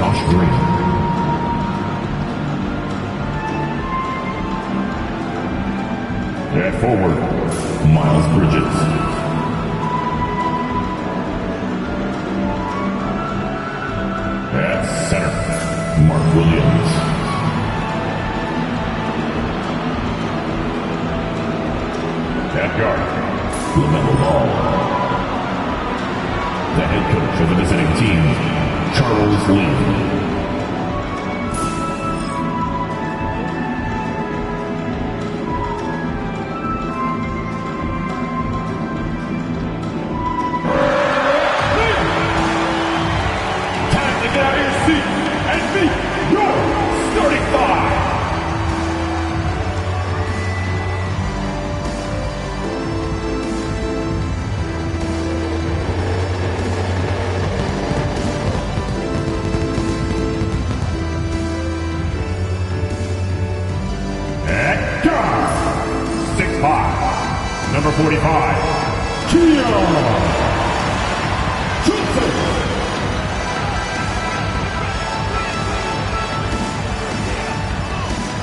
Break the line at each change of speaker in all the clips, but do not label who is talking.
Josh Green. At forward, Miles Bridges. At center, Mark Williams. At guard, LaMelo Ball. The head coach of the visiting team, Charles Lee. Number 45, Keon Johnson.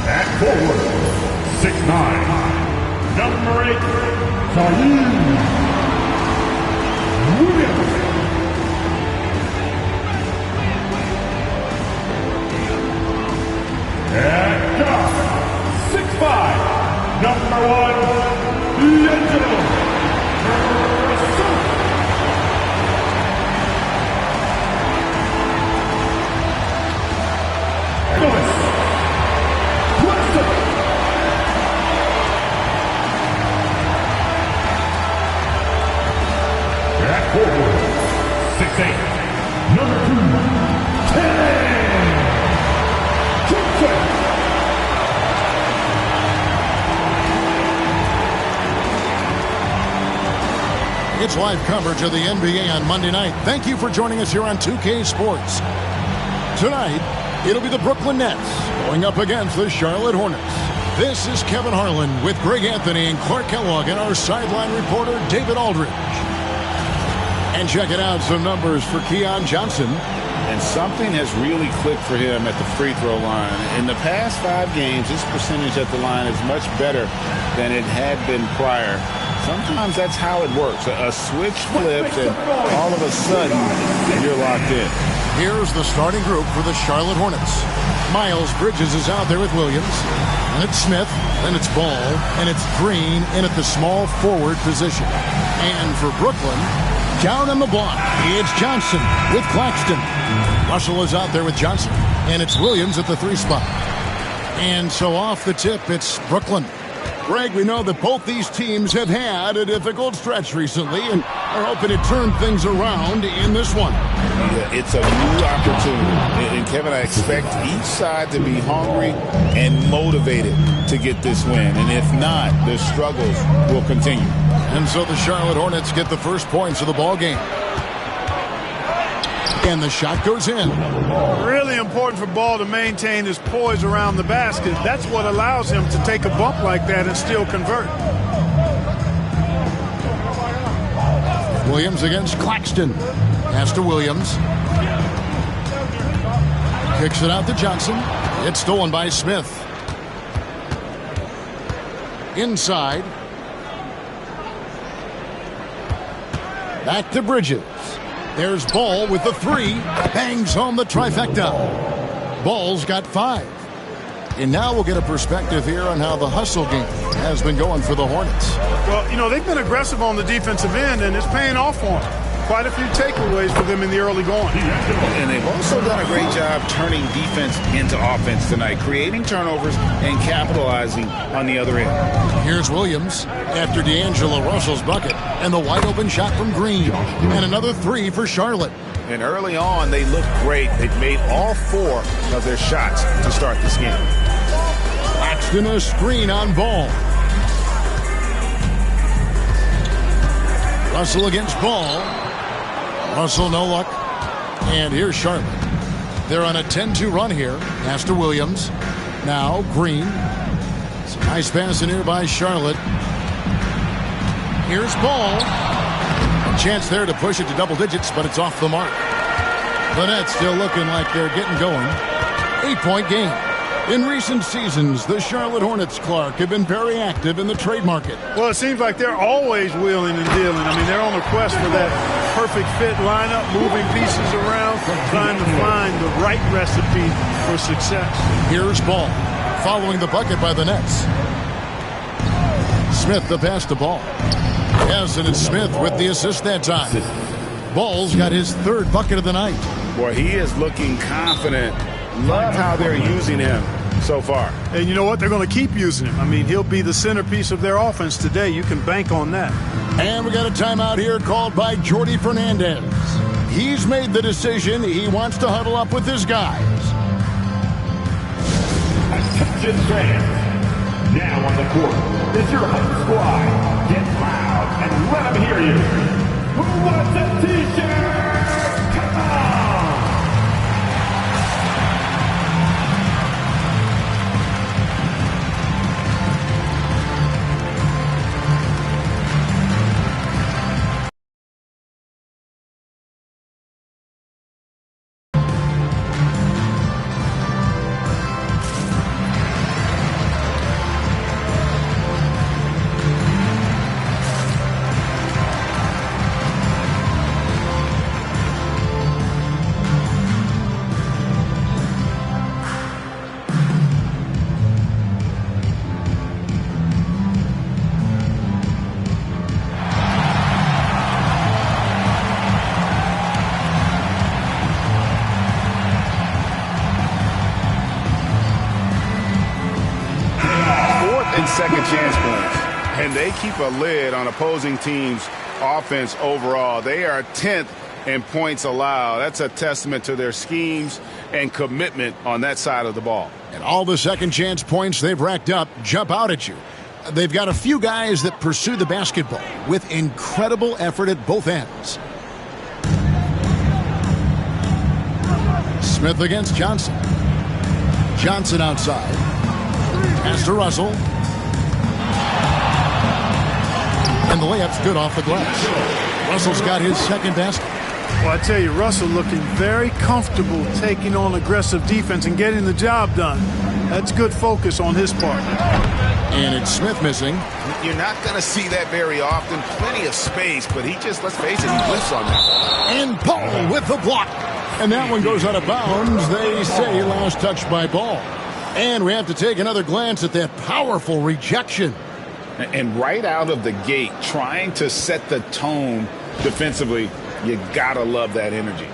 At forward, 6'9", number 8, Zaire Williams. At guard, 6'5", number 1, D'Angelo. At forward, 6'8", number 2, Johnson.
It's live coverage of the NBA on Monday night. Thank you for joining us here on 2K Sports. Tonight, it'll be the Brooklyn Nets going up against the Charlotte Hornets. This is Kevin Harlan with Greg Anthony and Clark Kellogg and our sideline reporter, David Aldridge. And checking out some numbers for Keon Johnson.
And something has really clicked for him at the free throw line. In the past 5 games, his percentage at the line is much better than it had been prior. Sometimes that's how it works. A switch flips and all of a sudden you're locked in.
Here's the starting group for the Charlotte Hornets. Miles Bridges is out there with Williams. And it's Smith. Then it's Ball. And it's Green in at the small forward position. And for Brooklyn, down on the block, it's Johnson with Claxton. Russell is out there with Johnson. And it's Williams at the 3 spot. And so off the tip, it's Brooklyn. Greg, we know that both these teams have had a difficult stretch recently and are hoping to turn things around in this one.
Yeah, it's a new opportunity. And Kevin, I expect each side to be hungry and motivated to get this win. And if not, the struggles will continue.
And so the Charlotte Hornets get the first points of the ball game. And the shot goes in.
Really important for Ball to maintain his poise around the basket. That's what allows him to take a bump like that and still convert.
Williams against Claxton. Pass to Williams. Kicks it out to Johnson. It's stolen by Smith. Inside. Back to Bridges. There's Ball with the 3. Bangs home the trifecta. Ball's got 5. And now we'll get a perspective here on how the hustle game has been going for the Hornets.
Well, you know, they've been aggressive on the defensive end, and it's paying off for them. Quite a few takeaways for them in the early going.
And they've also done a great job turning defense into offense tonight, creating turnovers and capitalizing on the other end.
Here's Williams after D'Angelo Russell's bucket and the wide open shot from Green. And another 3 for Charlotte.
And early on, they looked great. They've made all 4 of their shots to start this game.
Claxton a screen on Ball. Russell against Ball. Russell no luck. And here's Charlotte. They're on a 10-2 run here. Pass to Williams. Now Green. It's a nice pass in here by Charlotte. Here's Ball. A chance there to push it to double digits, but it's off the mark. The Nets still looking like they're getting going. 8-point game. In recent seasons, the Charlotte Hornets, Clark, have been very active in the trade market.
Well, it seems like they're always wheeling and dealing. I mean, they're on a quest for that perfect fit lineup, moving pieces around, trying to find the right recipe for success.
Here's Ball, following the bucket by the Nets. Smith to pass the ball. Yes, and it's Smith with the assist that time. Ball's got his third bucket of the night.
Boy, he is looking confident. Love how they're using him so far.
And you know what? They're going to keep using him. I mean, he'll be the centerpiece of their offense today. You can bank on that.
And we got a timeout here called by Jordy Fernandez. He's made the decision. He wants to huddle up with his guys.
Attention fans. Now on the court is your home squad. Get loud and let them hear you. Who wants a t-shirt? Come on!
Second chance points. And they keep a lid on opposing teams' offense overall. They are 10th in points allowed. That's a testament to their schemes and commitment on that side of the ball.
And all the second chance points they've racked up jump out at you. They've got a few guys that pursue the basketball with incredible effort at both ends. Smith against Johnson. Johnson outside. Pass to Russell. And the layup's good off the glass. Russell's got his second basket.
Well, I tell you, Russell looking very comfortable taking on aggressive defense and getting the job done. That's good focus on his part.
And it's Smith missing.
You're not going to see that very often. Plenty of space, but he just, let's face it, he whiffs on that.
And Paul with the block. And that one goes out of bounds. They say last touch by Ball. And we have to take another glance at that powerful rejection.
And right out of the gate, trying to set the tone defensively, you gotta love that energy.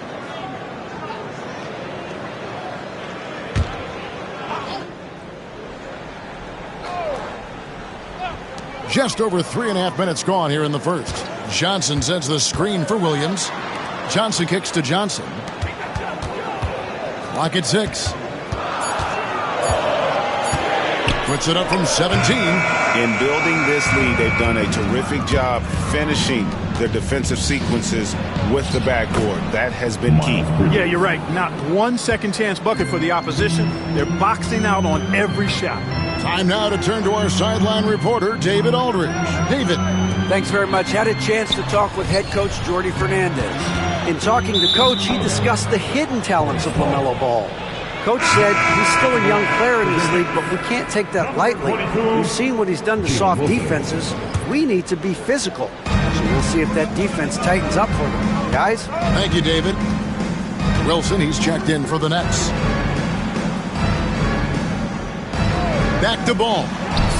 Just over 3.5 minutes gone here in the first. Johnson sends the screen for Williams. Johnson kicks to Johnson. Clock at 6. Puts it up from 17.
In building this lead, they've done a terrific job finishing their defensive sequences with the backboard. That has been key.
Yeah, you're right. Not one second chance bucket for the opposition. They're boxing out on every shot.
Time now to turn to our sideline reporter, David Aldridge. David.
Thanks very much. Had a chance to talk with head coach Jordy Fernandez. In talking to Coach, he discussed the hidden talents of LaMelo Ball. Coach said he's still a young player in this league, but we can't take that lightly. We've seen what he's done to soft defenses. We need to be physical. So we'll see if that defense tightens up for them. Guys?
Thank you, David. Wilson, he's checked in for the Nets. Back to Ball.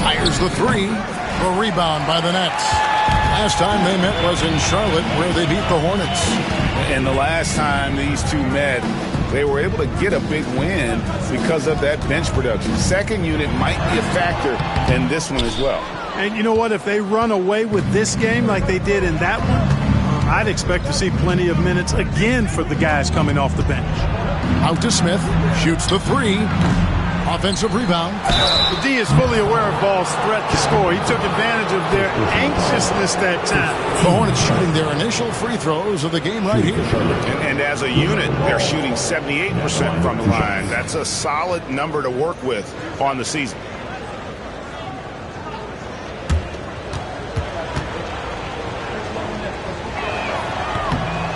Fires the three. A rebound by the Nets. Last time they met was in Charlotte, where they beat the Hornets.
And the last time these two met, they were able to get a big win because of that bench production. Second unit might be a factor in this one as well.
And you know what? If they run away with this game like they did in that one, I'd expect to see plenty of minutes again for the guys coming off the bench.
Out to Smith. Shoots the three. Offensive rebound.
The D is fully aware of Ball's threat to score. He took advantage of their anxiousness that time.
The Hornets shooting their initial free throws of the game right here.
And as a unit, they're shooting 78% from the line. That's a solid number to work with on the season.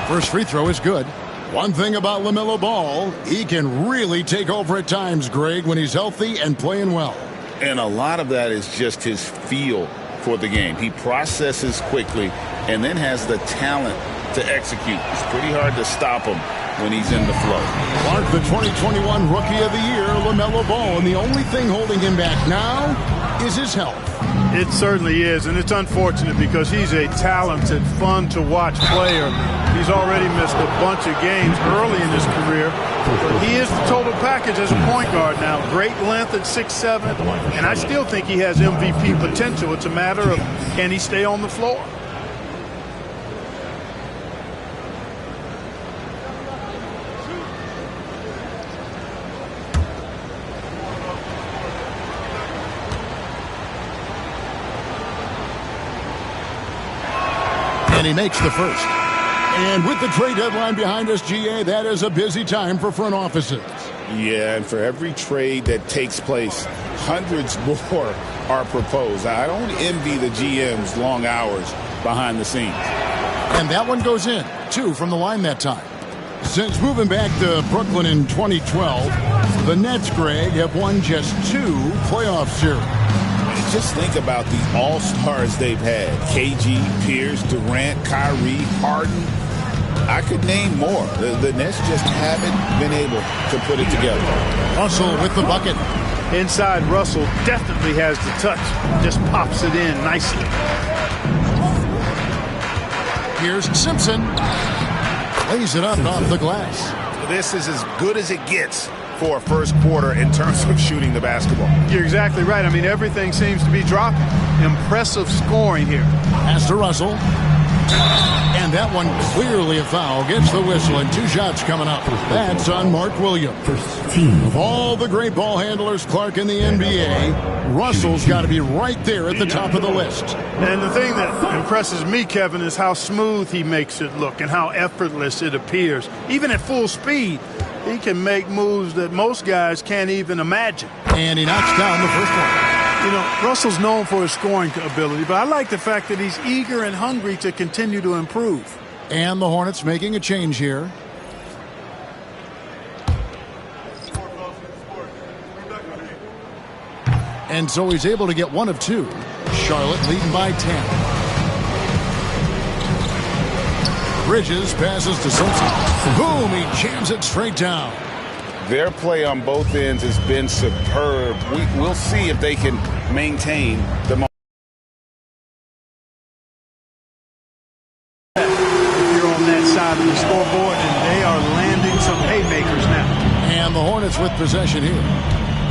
First free throw is good. One thing about LaMelo Ball, he can really take over at times, Greg, when he's healthy and playing well.
And a lot of that is just his feel for the game. He processes quickly and then has the talent to execute. It's pretty hard to stop him when he's in the flow.
Clark, the 2021 Rookie of the Year, LaMelo Ball, and the only thing holding him back now is his health.
It certainly is, and it's unfortunate because he's a talented, fun-to-watch player. He's already missed a bunch of games early in his career. But he is the total package as a point guard now. Great length at 6'7", and I still think he has MVP potential. It's a matter of can he stay on the floor.
And he makes the first. And with the trade deadline behind us, GA, that is a busy time for front offices.
Yeah, and for every trade that takes place, hundreds more are proposed. I don't envy the GM's long hours behind the scenes.
And that one goes in, 2 from the line that time. Since moving back to Brooklyn in 2012, the Nets, Greg, have won just 2 playoff series.
Just think about the all-stars they've had. KG, Pierce, Durant, Kyrie, Harden. I could name more. The Nets just haven't been able to put it together.
Russell with the bucket.
Inside, Russell definitely has the touch. Just pops it in nicely.
Here's Simpson. Lays it up off the glass.
This is as good as it gets for a first quarter in terms of shooting the basketball.
You're exactly right. I mean, everything seems to be dropping. Impressive scoring here.
Pass to Russell. And that one clearly a foul. Gets the whistle and 2 shots coming up. That's on Mark Williams. Of all the great ball handlers, Clark, in the NBA, Russell's got to be right there at the top of the list.
And the thing that impresses me, Kevin, is how smooth he makes it look and how effortless it appears. Even at full speed, he can make moves that most guys can't even imagine.
And he knocks down the first one.
You know, Russell's known for his scoring ability, but I like the fact that he's eager and hungry to continue to improve.
And the Hornets making a change here. And so he's able to get 1 of 2. Charlotte leading by 10. Bridges passes to Simpson. Boom, he jams it straight down.
Their play on both ends has been superb. We'll see if they can maintain the momentum.
If you're on that side of the scoreboard, and they are landing some haymakers now.
And the Hornets with possession here.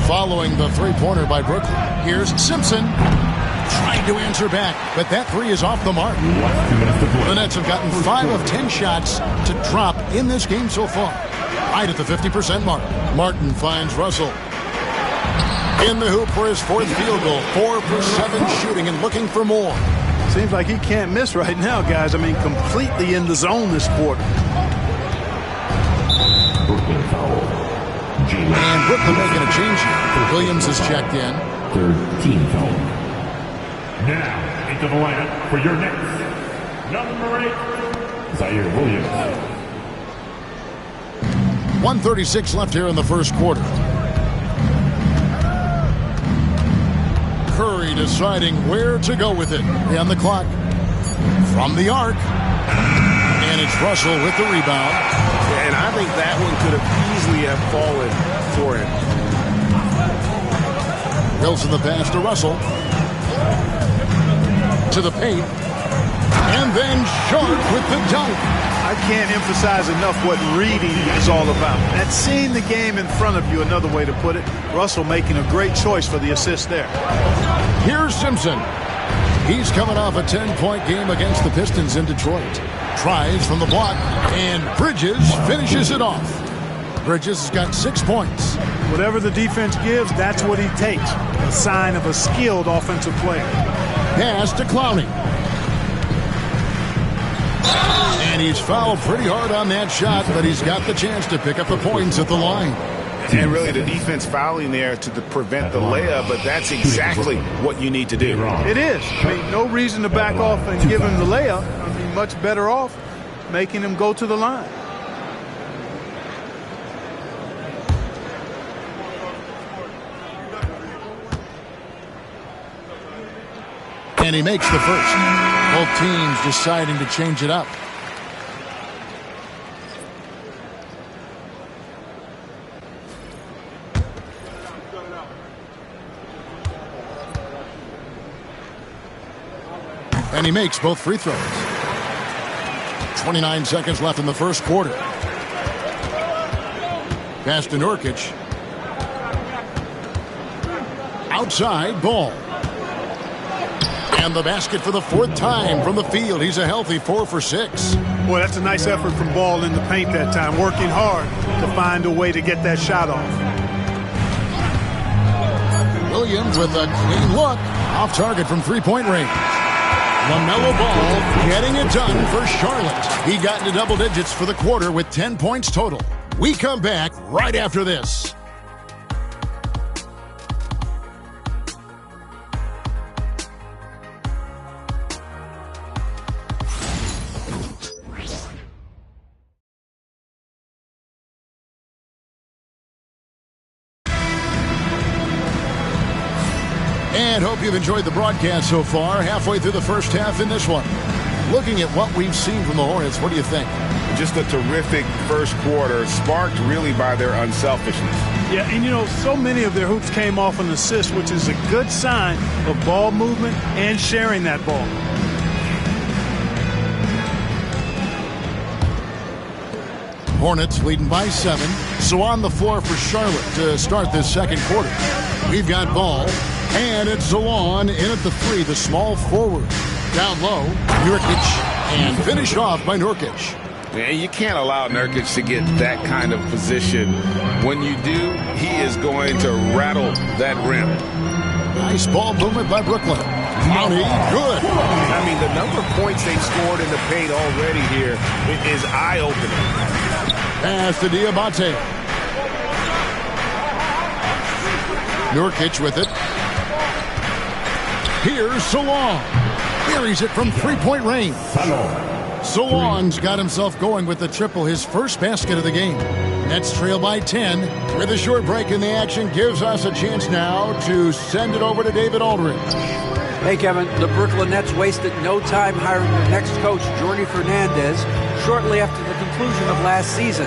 Following the three-pointer by Brooklyn. Here's Simpson. Trying to answer back, but that 3 is off the mark. The Nets have gotten 5 of 10 shots to drop in this game so far. Right at the 50% mark. Martin finds Russell. In the hoop for his 4th field goal. 4 for 7 shooting and looking for more.
Seems like he can't miss right now, guys. I mean, completely in the zone this quarter.
And Brooklyn making a change here. Williams is checked in.
13 foul. Now into the lineup for your Knicks. Number 8, Zaire Williams.
1:36 left here in the first quarter. Curry deciding where to go with it. And the clock from the arc. And it's Russell with the rebound.
And I think that one could have easily have fallen for him.
Wilson the pass to Russell. To the paint. And then Sharp with the dunk.
I can't emphasize enough what reading is all about. That's seeing the game in front of you, another way to put it. Russell making a great choice for the assist there.
Here's Simpson. He's coming off a 10-point game against the Pistons in Detroit. Tries from the block, and Bridges finishes it off. Bridges has got 6 points.
Whatever the defense gives, that's what he takes. A sign of a skilled offensive player.
Pass to Clowney. And he's fouled pretty hard on that shot, but he's got the chance to pick up the points at the line.
And really the defense fouling there to prevent the layup, but that's exactly what you need to do.
It is. I mean, no reason to back off and give him the layup. I mean, much better off making him go to the line.
And he makes the first. Both teams deciding to change it up. And he makes both free throws. 29 seconds left in the first quarter. Pass to Nurkic. Outside, Ball. And the basket for the fourth time from the field. He's a healthy 4 for 6.
Boy, that's a nice effort from Ball in the paint that time. Working hard to find a way to get that shot off.
Williams with a clean look. Off target from three-point range. LaMelo Ball getting it done for Charlotte. He got into double digits for the quarter with 10 points total. We come back right after this. And hope you've enjoyed the broadcast so far. Halfway through the first half in this one. Looking at what we've seen from the Hornets, what do you think?
Just a terrific first quarter, sparked really by their unselfishness.
Yeah, and you know, so many of their hoops came off an assist, which is a good sign of ball movement and sharing that ball.
Hornets leading by 7. So on the floor for Charlotte to start this second quarter. We've got Ball. And it's Zalon in at the 3, the small forward. Down low, Nurkic, and finished off by Nurkic.
Yeah, you can't allow Nurkic to get that kind of position. When you do, he is going to rattle that rim.
Nice ball movement by Brooklyn. Money, good.
I mean, the number of points they've scored in the paint already here is eye-opening.
Pass to Diabate. Nurkic with it. Here's Salon. Buries it from three-point range. Salon's got himself going with the triple, his first basket of the game. Nets trail by 10. With a short break in the action, gives us a chance now to send it over to David Aldridge.
Hey, Kevin, the Brooklyn Nets wasted no time hiring their next coach, Jordi Fernandez, shortly after the conclusion of last season.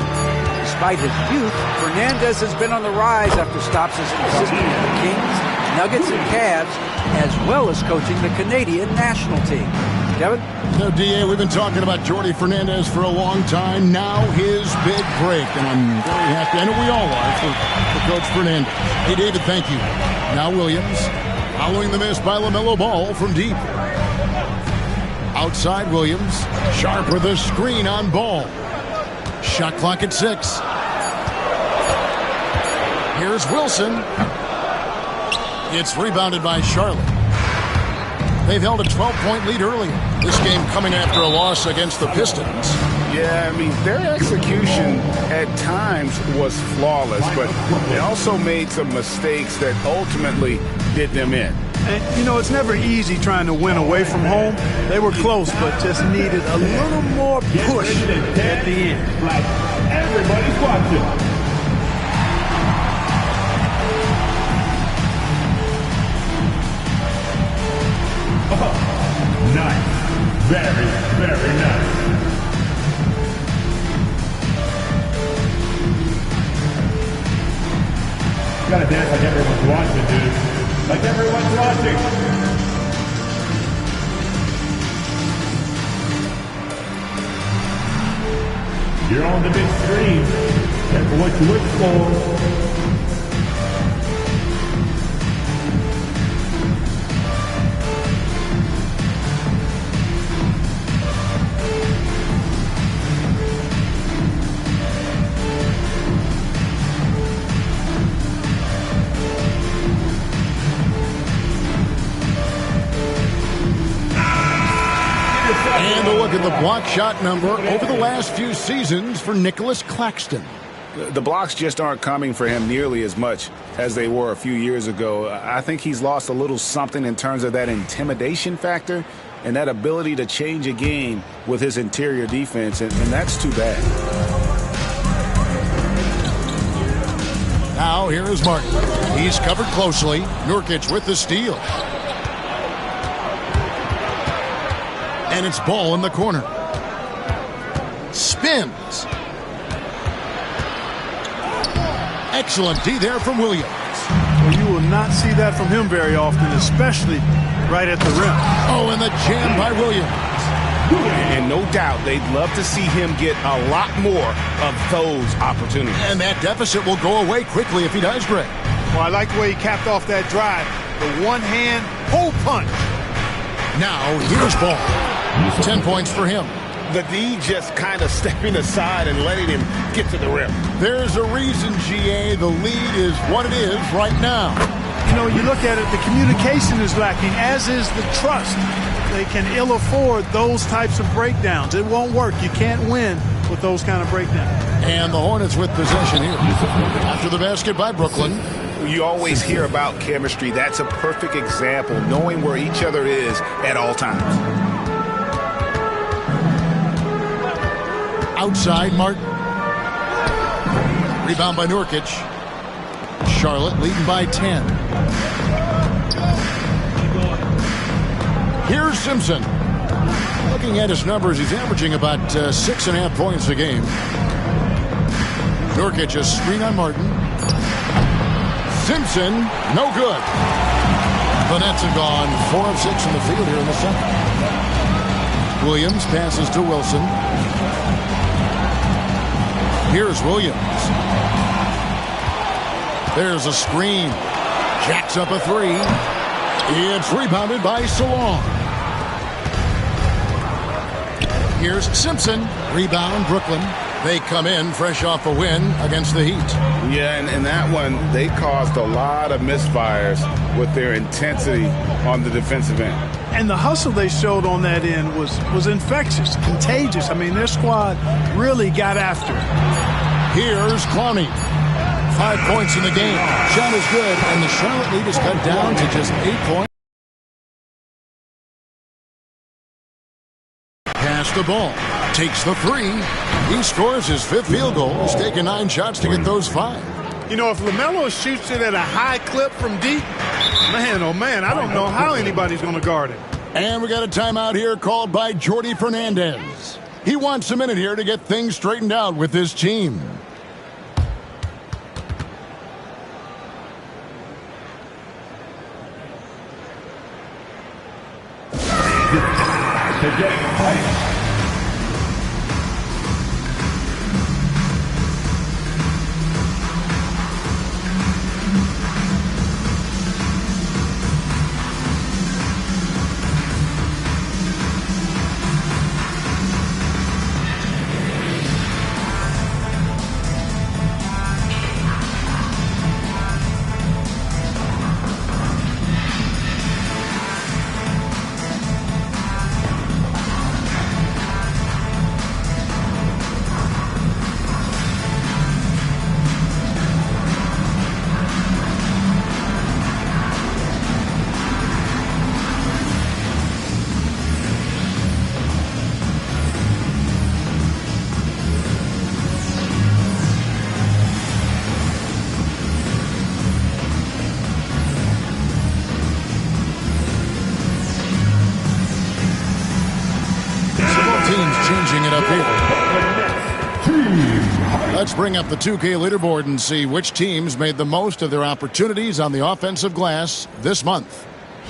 Despite his youth, Fernandez has been on the rise after stops as an assistant with the Kings, Nuggets, and Cavs, as well as coaching the Canadian national team. Kevin?
So, D.A., we've been talking about Jordi Fernandez for a long time. Now his big break, and I'm very happy, and we all are, for Coach Fernandez. Hey, David, thank you. Now Williams, following the miss by LaMelo Ball from deep. Outside Williams, sharp with a screen on Ball. Shot clock at 6. Here's Wilson. It's rebounded by Charlotte. They've held a 12-point lead earlier. This game coming after a loss against the Pistons.
Yeah, I mean, their execution at times was flawless, but they also made some mistakes that ultimately did them in.
And, you know, it's never easy trying to win away from home. They were close, but just needed a little more push at the end.
Like everybody's watching. Oh, nice. Very, very nice. You gotta dance like everyone's watching, dude. Like everyone's watching. You're on the big screen. Careful what you look for.
And a look at the block shot number over the last few seasons for Nicholas Claxton.
The blocks just aren't coming for him nearly as much as they were a few years ago. I think he's lost a little something in terms of that intimidation factor and that ability to change a game with his interior defense, and that's too bad.
Now here is Martin. He's covered closely. Nurkic with the steal. And it's ball in the corner. Spins. Excellent D there from Williams.
Well, you will not see that from him very often, especially right at the rim.
Oh, and the jam by Williams.
And no doubt they'd love to see him get a lot more of those opportunities.
And that deficit will go away quickly if he does, Greg.
Well, I like the way he capped off that drive. The one-hand hole punch.
Now, here's ball. 10 points for him.
The D just kind of stepping aside and letting him get to the rim.
There's a reason, GA, the lead is what it is right now.
You know, you look at it, the communication is lacking, as is the trust. They can ill afford those types of breakdowns. It won't work. You can't win with those kind of breakdowns.
And the Hornets with possession here. After the basket by Brooklyn.
You always hear about chemistry. That's a perfect example, knowing where each other is at all times.
Outside, Martin. Rebound by Nurkic. Charlotte leading by 10. Here's Simpson. Looking at his numbers, he's averaging about 6.5 points a game. Nurkic a screen on Martin. Simpson, no good. The Nets have gone 4 of 6 in the field here in the second. Williams passes to Wilson. Here's Williams. There's a screen. Jacks up a 3. It's rebounded by Salon. Here's Simpson. Rebound, Brooklyn. They come in fresh off a win against the Heat.
Yeah, and in that one, they caused a lot of misfires with their intensity on the defensive end.
And the hustle they showed on that end was infectious, contagious. I mean, their squad really got after it.
Here's Clowney. 5 points in the game. Shot is good, and the Charlotte lead is cut down to just 8 points. Pass the ball. Takes the 3. He scores his 5th field goal. He's taken 9 shots to get those 5.
You know, if LaMelo shoots it at a high clip from deep, man, oh man, I don't know how anybody's going to guard it.
And we got a timeout here called by Jordy Fernandez. He wants a minute here to get things straightened out with his team.
To get played.
Changing it up here. Let's bring up the 2K leaderboard and see which teams made the most of their opportunities on the offensive glass this month.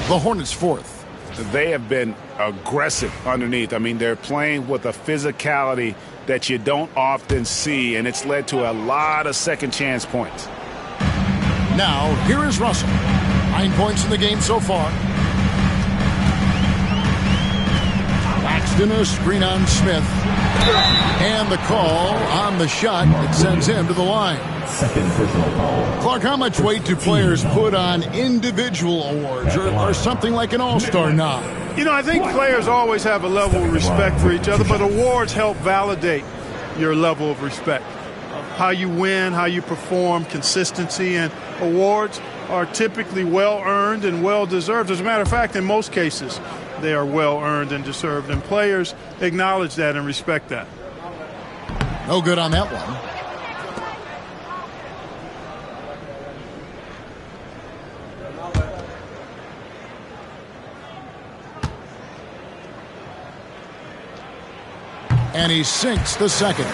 The Hornets 4th.
They have been aggressive underneath. I mean, they're playing with a physicality that you don't often see, and it's led to a lot of second chance points.
Now, here is Russell. 9 points in the game so far. Laxton a screen on Smith. And the call on the shot that sends him to the line.
Second personal foul.
Clark, how much weight do players put on individual awards or something like an all-star nod?
You know, I think players always have a level of respect for each other, but awards help validate your level of respect. How you win, how you perform, consistency, and awards are typically well-earned and well-deserved. As a matter of fact, in most cases, they are well-earned and deserved, and players acknowledge that and respect that.
No good on that one. and he sinks the second.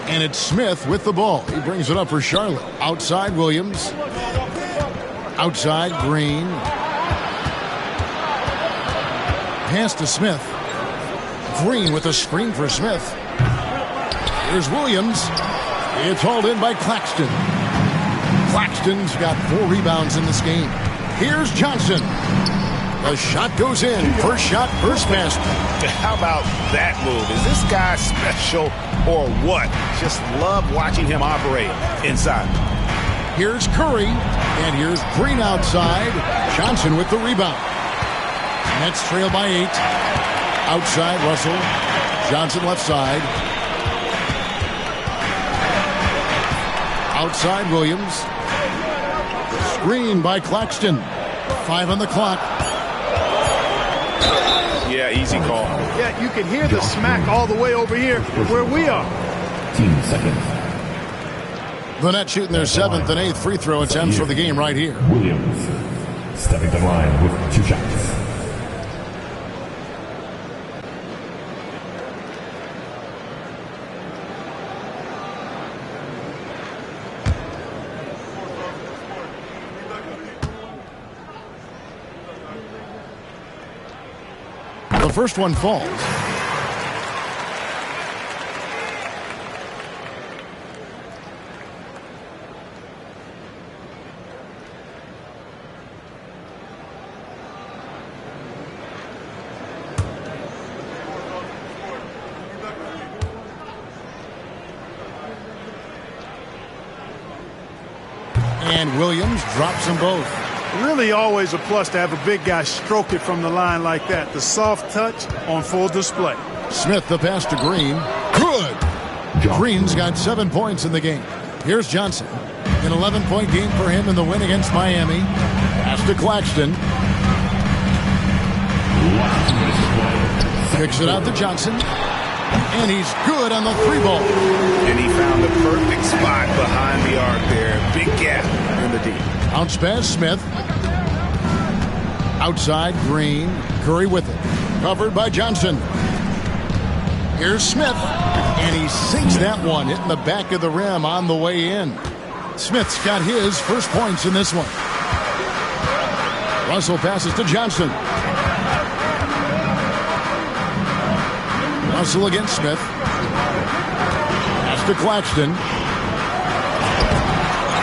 And it's Smith with the ball. He brings it up for Charlotte. Outside Williams. Outside Green. Pass to Smith. Green with a screen for Smith. Here's Williams. It's hauled in by Claxton. Claxton's got 4 rebounds in this game. Here's Johnson. The shot goes in. First shot, first basket.
How about that move? Is this guy special or what? Just love watching him operate inside.
Here's Curry. And here's Green outside. Johnson with the rebound. Nets trail by 8. Outside Russell. Johnson left side. Outside Williams. Screen by Claxton. 5 on the clock.
Yeah, easy call.
Yeah, you can hear the smack all the way over here where we are.
15 seconds.
The Nets shooting their 7th and 8th free throw attempts for the game right here.
Williams stepping the line with 2 shots.
The first one falls. And Williams drops them both.
Really always a plus to have a big guy stroke it from the line like that. The soft touch on full display.
Smith the pass to Green. Good. Green's got 7 points in the game. Here's Johnson. An 11-point game for him in the win against Miami. Pass to Claxton. Kicks it out to Johnson. And he's good on the 3-ball.
And he found the perfect spot behind the arc there. Big gap in the D.
Bounce pass, Smith. Outside, Green. Curry with it. Covered by Johnson. Here's Smith. And he sinks that one, hitting the back of the rim on the way in. Smith's got his first points in this one. Russell passes to Johnson. Russell against Smith. Pass to Claxton.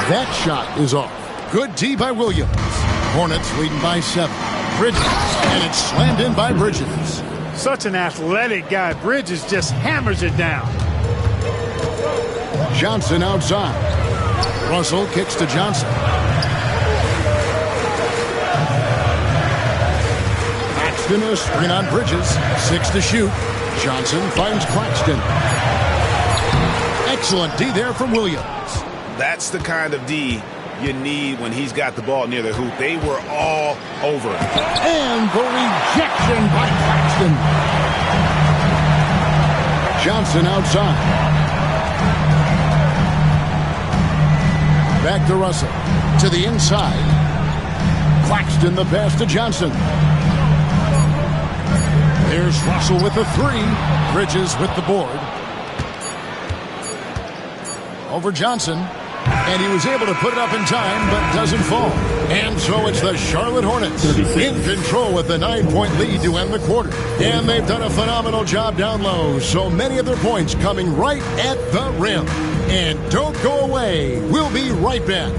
That shot is off. Good D by Williams. Hornets leading by 7. Bridges. And it's slammed in by Bridges.
Such an athletic guy. Bridges just hammers it down.
Johnson outside. Russell kicks to Johnson. Claxton a screen on Bridges. 6 to shoot. Johnson finds Claxton. Excellent D there from Williams.
That's the kind of D you need when he's got the ball near the hoop. They were all over it.
And the rejection by Claxton. Johnson outside. Back to Russell. To the inside. Claxton the pass to Johnson. There's Russell with the 3. Bridges with the board. Over Johnson. And he was able to put it up in time, but doesn't fall. And so it's the Charlotte Hornets in control with the 9-point lead to end the quarter. And they've done a phenomenal job down low. So many of their points coming right at the rim. And don't go away. We'll be right back.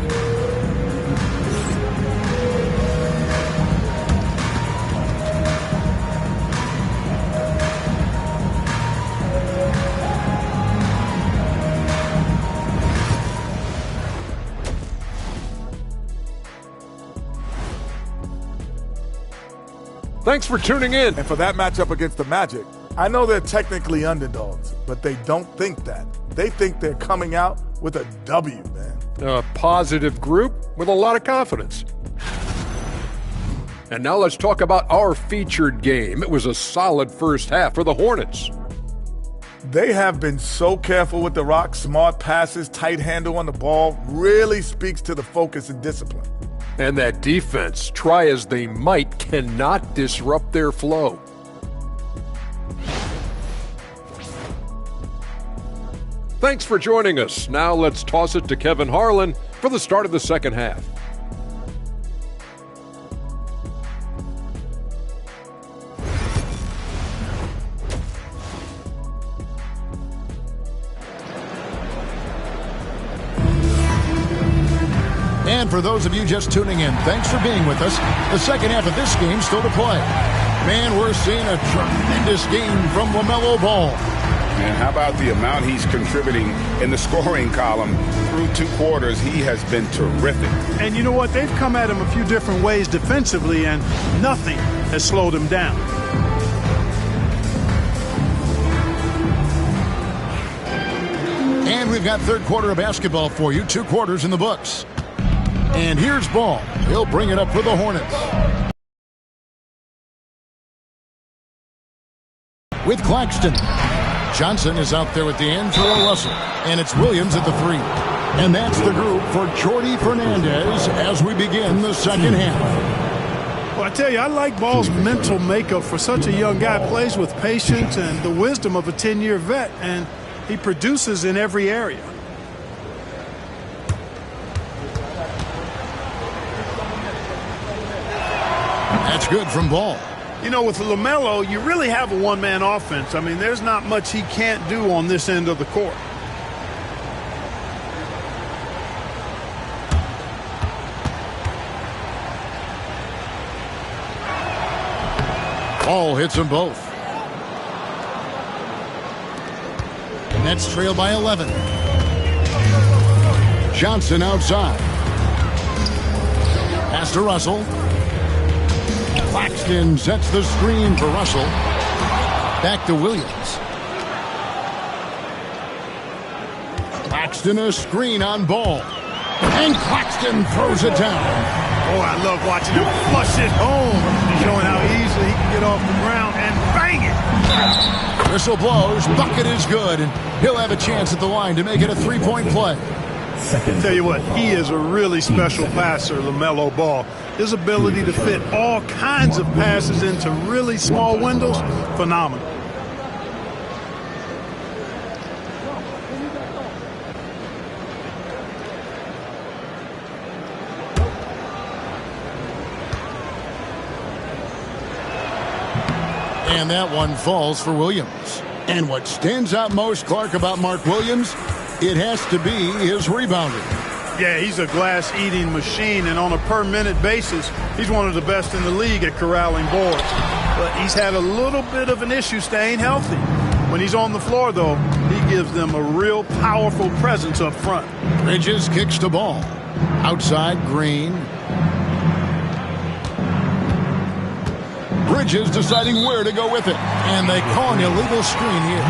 Thanks for tuning in.
And for that matchup against the Magic, I know they're technically underdogs, but they don't think that. They think they're coming out with a W, man.
A positive group with a lot of confidence. And now let's talk about our featured game. It was a solid first half for the Hornets.
They have been so careful with the rock. Smart passes, tight handle on the ball, really speaks to the focus and discipline.
And that defense, try as they might, cannot disrupt their flow. Thanks for joining us. Now let's toss it to Kevin Harlan for the start of the second half.
And for those of you just tuning in, thanks for being with us. The second half of this game still to play. Man, we're seeing a tremendous game from LaMelo Ball.
And how about the amount he's contributing in the scoring column through 2 quarters? He has been terrific.
And you know what? They've come at him a few different ways defensively, and nothing has slowed him down.
And we've got third quarter of basketball for you. 2 quarters in the books. And here's Ball. He'll bring it up for the Hornets. With Claxton. Johnson is out there with D'Angelo Russell. And it's Williams at the 3. And that's the group for Jordi Fernandez as we begin the second half.
Well, I tell you, I like Ball's mental makeup for such a young guy. Plays with patience and the wisdom of a 10-year vet, and he produces in every area.
That's good from Ball.
You know, with LaMelo, you really have a one-man offense. I mean, there's not much he can't do on this end of the court.
Ball hits them both. And that's trailed by 11. Johnson outside. Pass to Russell. Claxton sets the screen for Russell. Back to Williams. Claxton a screen on Ball. And Claxton throws it down.
Oh, I love watching him flush it home, showing how easily he can get off the ground and bang it.
Whistle blows, bucket is good, and he'll have a chance at the line to make it a 3-point play.
Tell you what, he is a really special passer, LaMelo Ball. His ability to fit all kinds of passes into really small windows, phenomenal.
And that one falls for Williams. And what stands out most, Clark, about Mark Williams, it has to be his rebounding.
Yeah, he's a glass-eating machine, and on a per-minute basis, he's one of the best in the league at corralling boards. But he's had a little bit of an issue staying healthy. When he's on the floor, though, he gives them a real powerful presence up front.
Bridges kicks the ball. Outside, Green. Bridges deciding where to go with it. And they call an illegal screen here.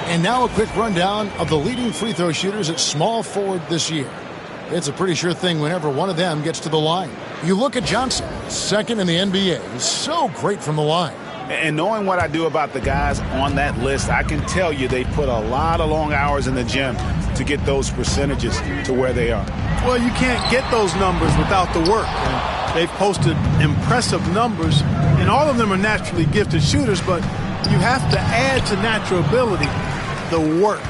And now a quick rundown of the leading free throw shooters at small forward this year. It's a pretty sure thing whenever one of them gets to the line. You look at Johnson, second in the NBA. He's so great from the line.
And knowing what I do about the guys on that list, I can tell you they put a lot of long hours in the gym to get those percentages to where they are.
Well, you can't get those numbers without the work. And they've posted impressive numbers, and all of them are naturally gifted shooters, but you have to add to natural ability the work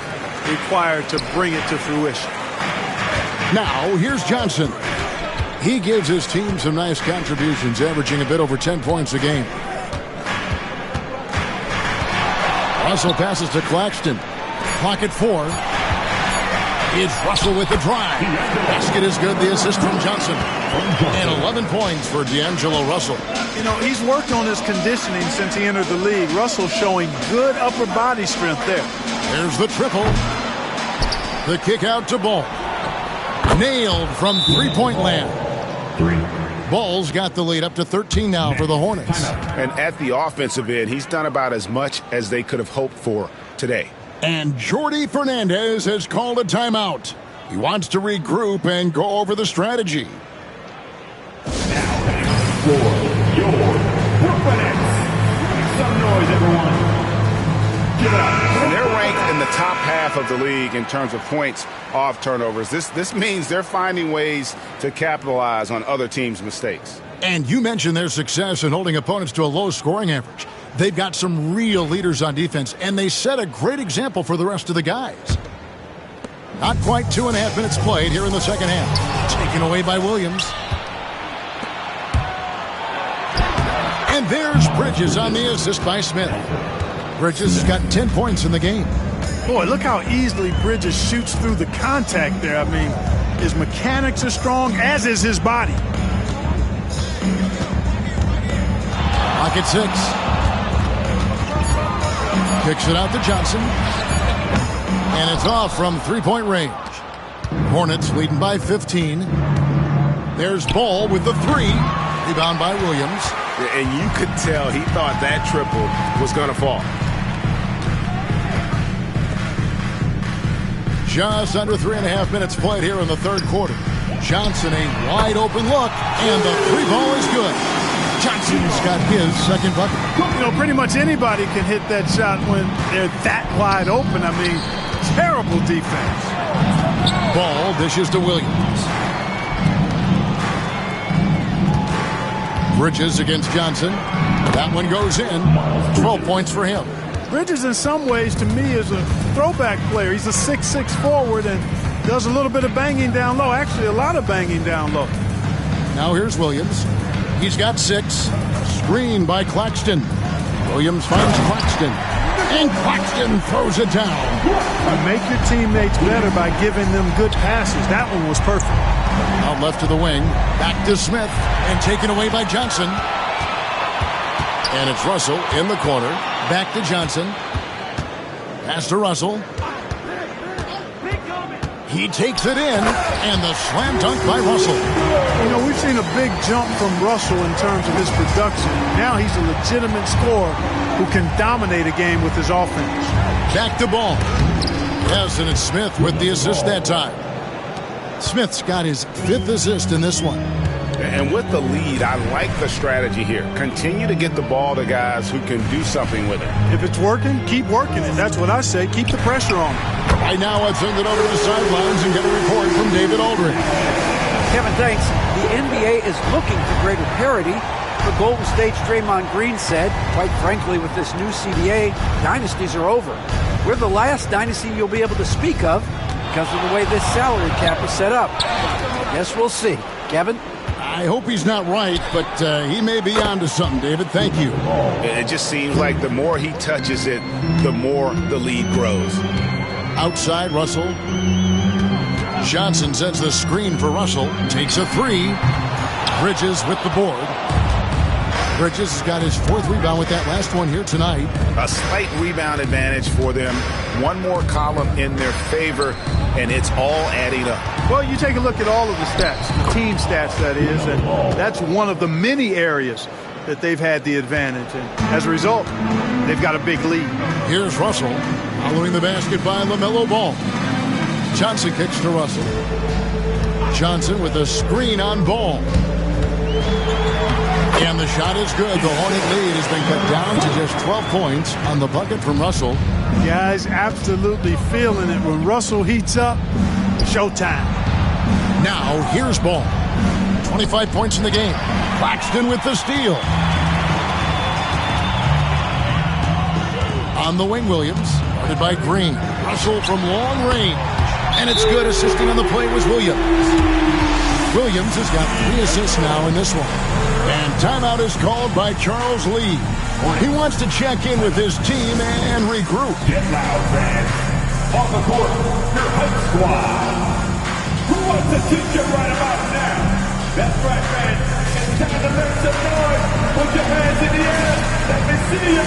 required to bring it to fruition.
Now, here's Johnson. He gives his team some nice contributions, averaging a bit over 10 points a game. Russell passes to Claxton. Clock at 4. It's Russell with the drive. Basket is good. The assist from Johnson. And 11 points for D'Angelo Russell.
You know, he's worked on his conditioning since he entered the league. Russell showing good upper body strength there.
There's the triple. The kick out to Ball. Nailed from three-point land. Ball's got the lead up to 13 now for the Hornets.
And at the offensive end, he's done about as much as they could have hoped for today.
And Jordi Fernandez has called a timeout. He wants to regroup and go over the strategy.
For your Brooklyn Nets. Make some noise, everyone. Give it up.
And they're ranked in the top half of the league in terms of points off turnovers. This means they're finding ways to capitalize on other teams' mistakes.
And you mentioned their success in holding opponents to a low scoring average. They've got some real leaders on defense, and they set a great example for the rest of the guys. Not quite 2.5 minutes played here in the second half. Taken away by Williams. And there's Bridges on the assist by Smith. Bridges has got 10 points in the game.
Boy, look how easily Bridges shoots through the contact there. I mean, his mechanics are strong, as is his body.
Pocket 6. Kicks it out to Johnson. And it's off from three-point range. Hornets leading by 15. There's Ball with the 3. Rebound by Williams.
And you could tell he thought that triple was going to fall.
Just under 3.5 minutes played here in the third quarter. Johnson, a wide open look, and the 3 ball is good. Johnson's got his second bucket.
You know, pretty much anybody can hit that shot when they're that wide open. I mean, terrible defense.
Ball dishes to Williams. Bridges against Johnson. That one goes in. 12 points for him.
Bridges, in some ways, to me, is a throwback player. He's a 6'6" forward and does a little bit of banging down low. Actually, a lot of banging down low.
Now here's Williams. He's got 6. Screen by Claxton. Williams finds Claxton. And Claxton throws it down.
Make your teammates better by giving them good passes. That one was perfect.
Out left to the wing. Back to Smith. And taken away by Johnson. And it's Russell in the corner. Back to Johnson. Pass to Russell. He takes it in. And the slam dunk by Russell.
You know, we've seen a big jump from Russell in terms of his production. Now he's a legitimate scorer who can dominate a game with his offense.
Back to Ball. Yes, and it's Smith with the assist that time. Smith's got his 5th assist in this one.
And with the lead, I like the strategy here. Continue to get the ball to guys who can do something with it.
If it's working, keep working it. That's what I say. Keep the pressure on.
Right now, let's send it over to the sidelines and get a report from David Aldridge.
Kevin, thanks. The NBA is looking for greater parity. The Golden State's Draymond Green said, quite frankly, with this new CBA, dynasties are over. We're the last dynasty you'll be able to speak of because of the way this salary cap is set up. Guess we'll see. Kevin?
I hope he's not right, but he may be onto something, David. Thank you.
It just seems like the more he touches it, the more the lead grows.
Outside, Russell. Johnson sends the screen for Russell. Takes a 3. Bridges with the board. Bridges has got his 4th rebound with that last one here tonight.
A slight rebound advantage for them. One more column in their favor, and it's all adding up.
Well, you take a look at all of the stats, the team stats, that is, and that's one of the many areas that they've had the advantage. And as a result, they've got a big lead.
Here's Russell following the basket by LaMelo Ball. Johnson kicks to Russell. Johnson with a screen on Ball. And the shot is good. The Hornet lead has been cut down to just 12 points on the bucket from Russell.
Guys, absolutely feeling it. When Russell heats up, showtime.
Now, here's Ball. 25 points in the game. Claxton with the steal. On the wing, Williams. Guarded by Green. Russell from long range. And it's good. Assisting on the play was Williams. Williams has got 3 assists now in this one. And timeout is called by Charles Lee. He wants to check in with his team and regroup.
Get loud, fans. On the court, your hype squad. Who wants to teach you right about now? That's right, fans. It's time to make some noise. Put your hands in the air. Let me see ya.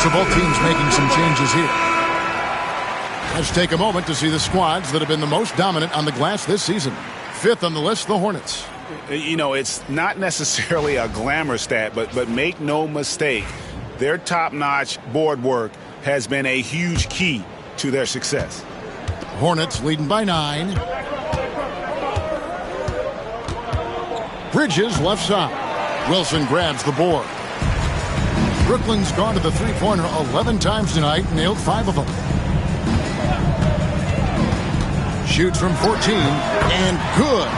So both teams making some changes here. Let's take a moment to see the squads that have been the most dominant on the glass this season. Fifth on the list, the Hornets.
You know, it's not necessarily a glamour stat, but make no mistake, their top-notch board work has been a huge key to their success.
Hornets leading by 9. Bridges left side. Wilson grabs the board. Brooklyn's gone to the three-pointer 11 times tonight, nailed 5 of them. Shoots from 14, and good,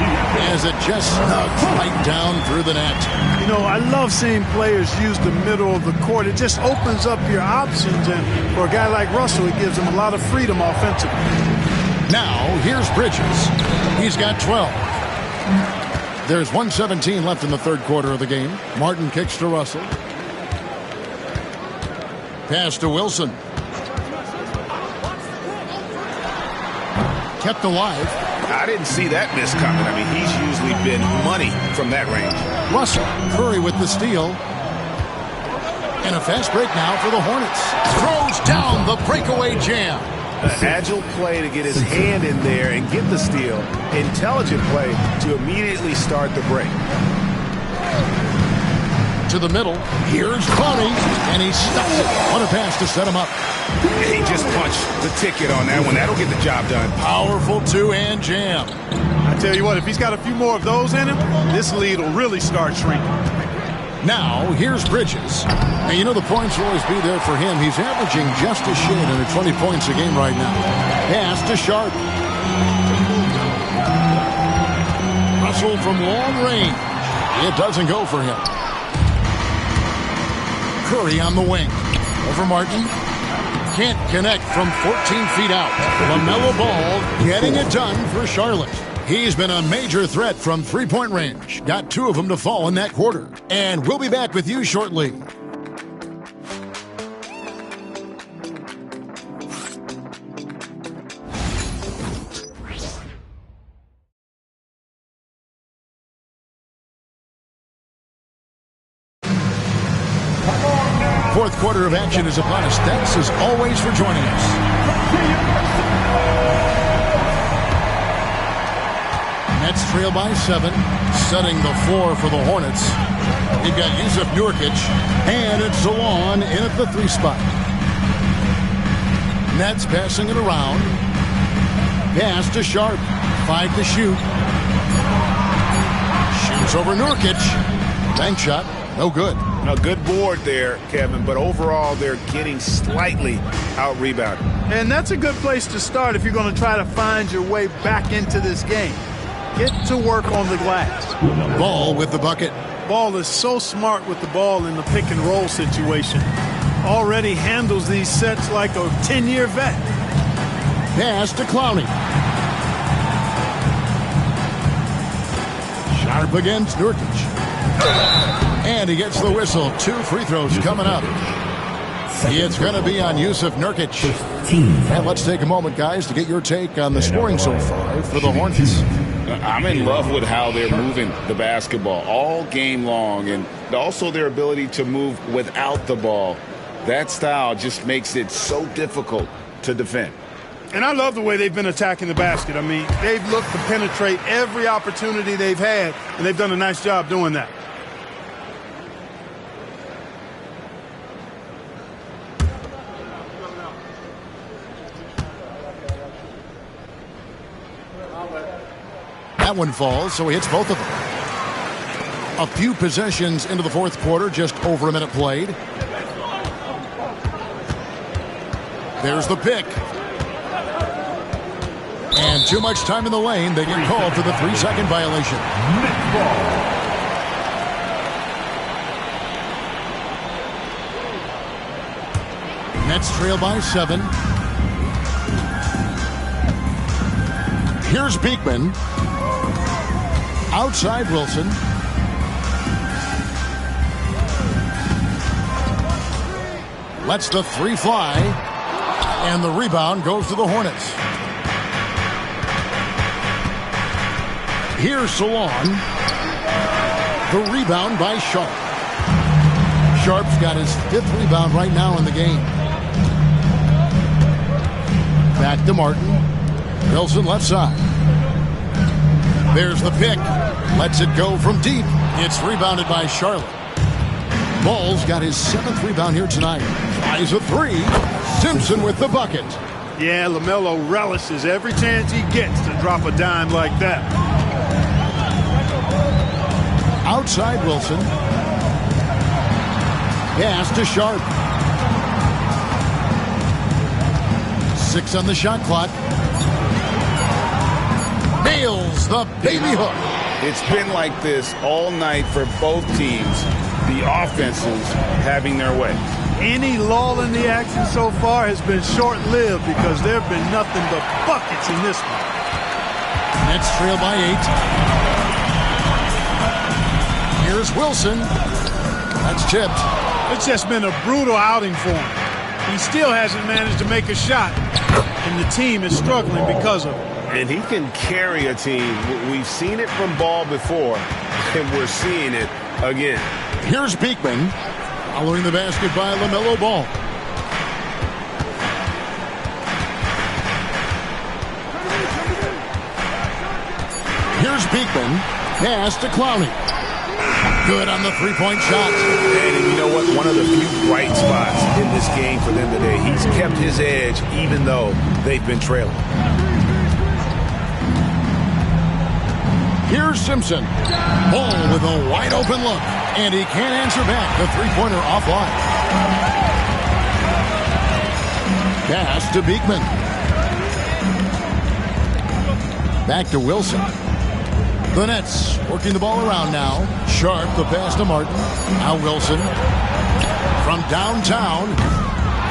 as it just snugs right down through the net.
You know, I love seeing players use the middle of the court. It just opens up your options, and for a guy like Russell, it gives him a lot of freedom offensively.
Now, here's Bridges. He's got 12. There's 1:17 left in the third quarter of the game. Martin kicks to Russell. Pass to Wilson. Kept alive.
I didn't see that miss coming. I mean, he's usually been money from that range.
Russell, Curry with the steal. And a fast break now for the Hornets. Throws down the breakaway jam.
An agile play to get his hand in there and get the steal. Intelligent play to immediately start the break.
To the middle. Here's Clowney, and he stuffs it. What a pass to set him up.
He just punched the ticket on that one. That'll get the job done.
Powerful two-hand jam.
I tell you what, if he's got a few more of those in him, this lead will really start shrinking.
Now, here's Bridges. And you know the points will always be there for him. He's averaging just a shade under 20 points a game right now. Pass to Sharp. Russell from long range. It doesn't go for him. Curry on the wing. Over Martin. Can't connect from 14 feet out. LaMelo Ball getting it done for Charlotte. He's been a major threat from three-point range. Got 2 of them to fall in that quarter. And we'll be back with you shortly. Fourth quarter of action is upon us. Thanks as always for joining us. Nets trail by 7, setting the floor for the Hornets. You've got Yusuf Nurkic, and it's Zawan in at the 3 spot. Nets passing it around. Pass to Sharp. 5 to shoot. Shoots over Nurkic. Bank shot. No good.
A good board there, Kevin, but overall they're getting slightly out-rebounded.
And that's a good place to start if you're going to try to find your way back into this game. Get to work on the glass.
Ball with the bucket.
Ball is so smart with the ball in the pick and roll situation. Already handles these sets like a 10-year vet.
Pass to Clowney. Sharp against Nurkic. And he gets the whistle. 2 free throws coming up. It's going to be on Yusuf Nurkic. And let's take a moment, guys, to get your take on the scoring so far for the Hornets.
I'm in love with how they're moving the basketball all game long, and also their ability to move without the ball. That style just makes it so difficult to defend.
And I love the way they've been attacking the basket. I mean, they've looked to penetrate every opportunity they've had, and they've done a nice job doing that.
That one falls, so he hits both of them. A few possessions into the fourth quarter, just over a minute played. There's the pick. And too much time in the lane. They get called for the 3-second violation. Nets trail by 7. Here's Beekman. Outside Wilson. Lets the 3 fly. And the rebound goes to the Hornets. Here's Salon. The rebound by Sharp. Sharp's got his 5th rebound right now in the game. Back to Martin. Wilson left side. There's the pick. Lets it go from deep. It's rebounded by Charlotte. Ball's got his 7th rebound here tonight. Tries a 3. Simpson with the bucket.
Yeah, LaMelo relishes every chance he gets to drop a dime like that.
Outside Wilson. Pass to Sharp. 6 on the shot clock. Nails the baby hook.
It's been like this all night for both teams. The offenses having their way.
Any lull in the action so far has been short-lived because there have been nothing but buckets in this one.
Nets trail by 8. Here's Wilson. That's chipped.
It's just been a brutal outing for him. He still hasn't managed to make a shot, and the team is struggling because of it.
And he can carry a team. We've seen it from Ball before, and we're seeing it again.
Here's Beekman. Following the basket by LaMelo Ball. Here's Beekman. Pass to Clowney. Good on the three-point shot.
And you know what? One of the few bright spots in this game for them today. He's kept his edge even though they've been trailing.
Here's Simpson. Ball with a wide-open look. And he can't answer back. The three-pointer offline. Pass to Beekman. Back to Wilson. The Nets working the ball around now. Sharp, the pass to Martin. Now Wilson. From downtown.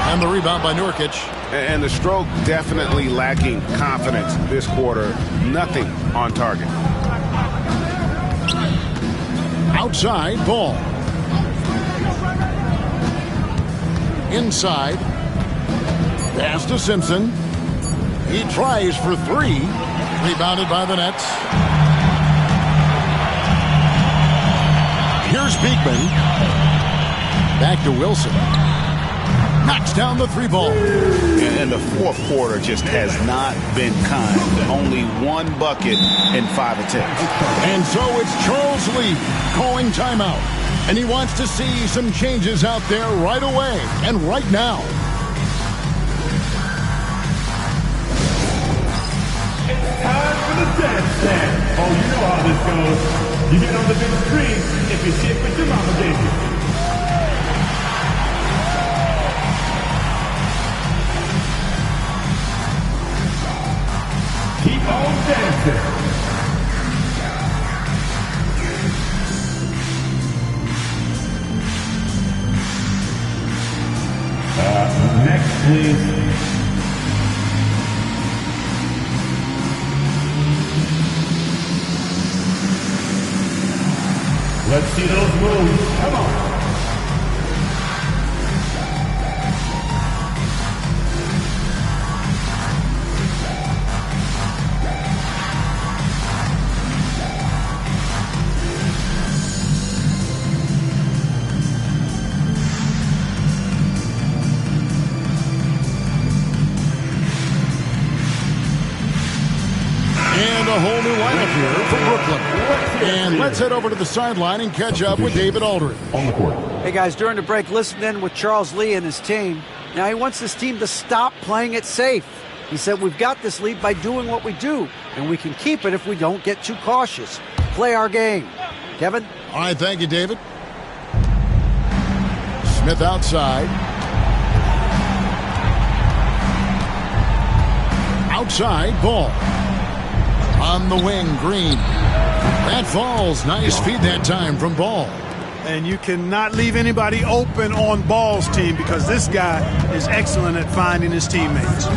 And the rebound by Nurkic.
And the stroke definitely lacking confidence this quarter. Nothing on target.
Outside, Ball. Inside. Pass to Simpson. He tries for 3. Rebounded by the Nets. Here's Beekman. Back to Wilson. Knocks down the 3 ball.
And the fourth quarter just has not been kind. Only 1 bucket in 5 attempts.
And so it's Charles Lee calling timeout. And he wants to see some changes out there right away and right now.
It's time for the dance stand. Oh, you know how this goes. You get on the big screen if you see it with your mama gave you. Keep on dancing. Next, please. Let's see those moves. Come on.
And a whole new lineup here for Brooklyn. And let's head over to the sideline and catch up with David Aldridge.
On the court.
Hey, guys, during the break, listen in with Charles Lee and his team. Now, he wants his team to stop playing it safe. He said, we've got this lead by doing what we do, and we can keep it if we don't get too cautious. Play our game. Kevin?
All right, thank you, David. Smith outside. Outside, Ball. On the wing, Green. That falls. Nice feed that time from Ball.
And you cannot leave anybody open on Ball's team because this guy is excellent at finding his teammates.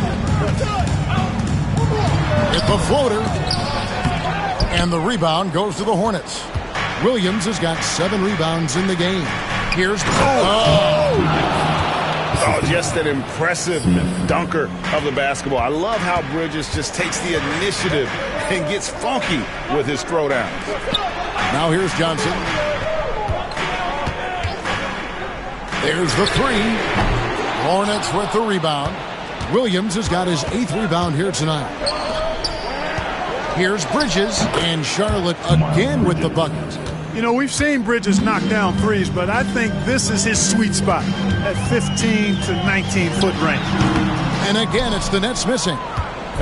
It's a floater. And the rebound goes to the Hornets. Williams has got 7 rebounds in the game. Here's
Oh, just an impressive dunker of the basketball. I love how Bridges just takes the initiative and gets funky with his throwdown.
Now here's Johnson. There's the 3. Hornets with the rebound. Williams has got his 8th rebound here tonight. Here's Bridges, and Charlotte again with the bucket.
You know, we've seen Bridges knock down threes, but I think this is his sweet spot at 15 to 19-foot range.
And again, it's the Nets missing.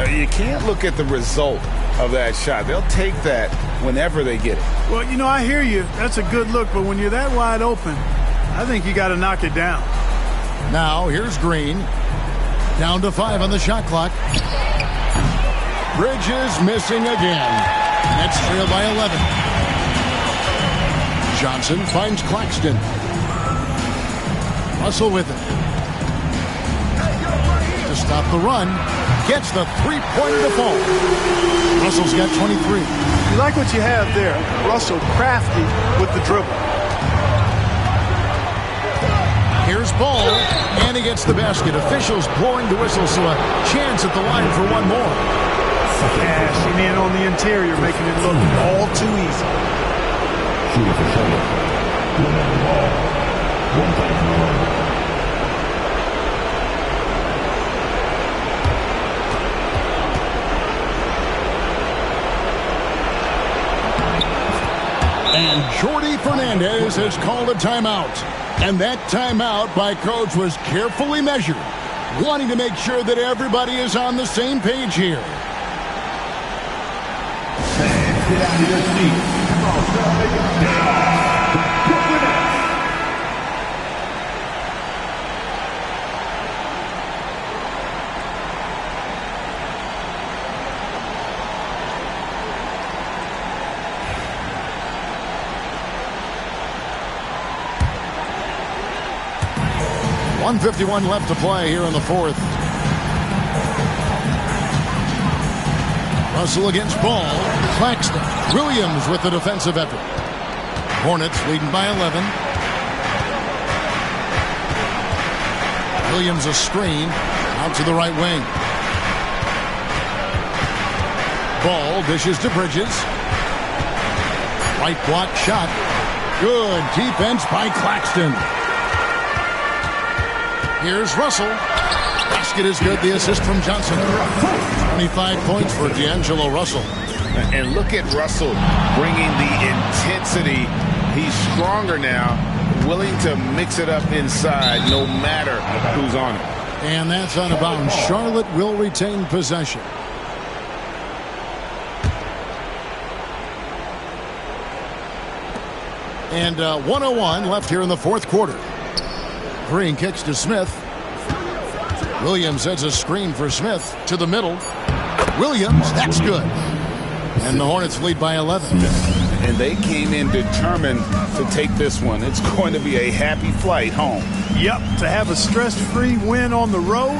You can't look at the result of that shot. They'll take that whenever they get it.
Well, you know, I hear you. That's a good look, but when you're that wide open, I think you got to knock it down.
Now, here's Green. Down to 5 on the shot clock. Bridges missing again. Nets trail by 11. Johnson finds Claxton. Russell with it. To stop the run. Gets the three-pointer to fall. Russell's got 23.
You like what you have there. Russell crafty with the dribble.
Here's Ball, and he gets the basket. Officials blowing the whistle, so a chance at the line for one more.
Cashing in on the interior, making it look all too easy.
Shooting for Charlotte. LaMelo Ball. 1,000.
And Jordi Fernandez has called a timeout. And that timeout by Coach was carefully measured, wanting to make sure that everybody is on the same page here.
Fans, get out of your seats. Come on, start making a kickoff. The Brooklyn Nets.
.151 left to play here in the fourth. Russell against Ball. Claxton. Williams with the defensive effort. Hornets leading by 11. Williams a screen. Out to the right wing. Ball dishes to Bridges. Right block shot. Good defense by Claxton. Here's Russell. Basket is good. The assist from Johnson. 25 points for D'Angelo Russell.
And look at Russell bringing the intensity. He's stronger now, willing to mix it up inside no matter who's on it.
And that's out of bounds. Charlotte will retain possession. And 1:01 left here in the fourth quarter. Green kicks to Smith. Williams sets a screen for Smith to the middle. Williams, that's good. And the Hornets lead by 11.
And they came in determined to take this one. It's going to be a happy flight home.
Yep, to have a stress-free win on the road,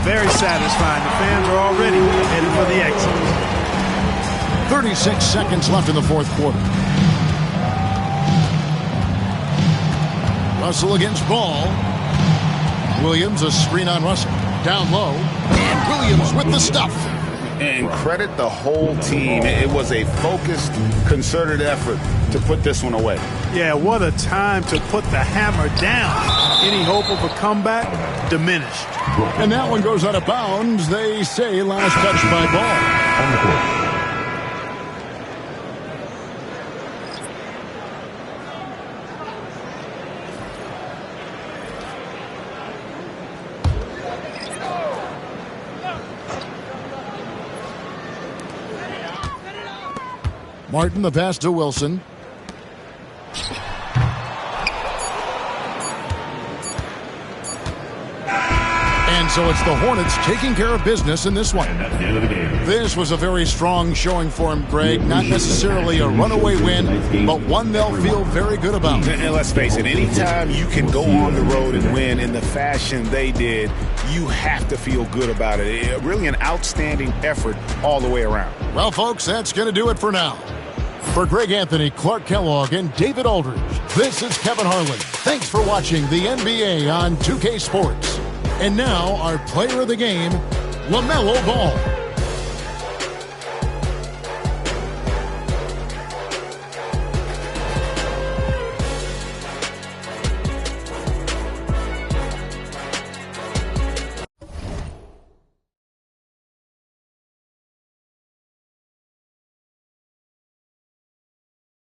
very satisfying. The fans are already headed for the exit.
36 seconds left in the fourth quarter. Russell against Ball. Williams a screen on Russell. Down low. And Williams with the stuff.
And credit the whole team. It was a focused, concerted effort to put this one away.
Yeah, what a time to put the hammer down. Any hope of a comeback diminished.
And that one goes out of bounds. They say last touch by Ball.
On the court.
Martin, the pass to Wilson. And so it's the Hornets taking care of business in this one.
And that's the end of the game.
This was a very strong showing for him, Greg. Not necessarily a runaway win, but one they'll feel very good about.
And let's face it, anytime you can go on the road and win in the fashion they did, you have to feel good about it. Really an outstanding effort all the way around.
Well, folks, that's going to do it for now. For Greg Anthony, Clark Kellogg, and David Aldridge, this is Kevin Harlan. Thanks for watching the NBA on 2K Sports. And now, our player of the game, LaMelo Ball.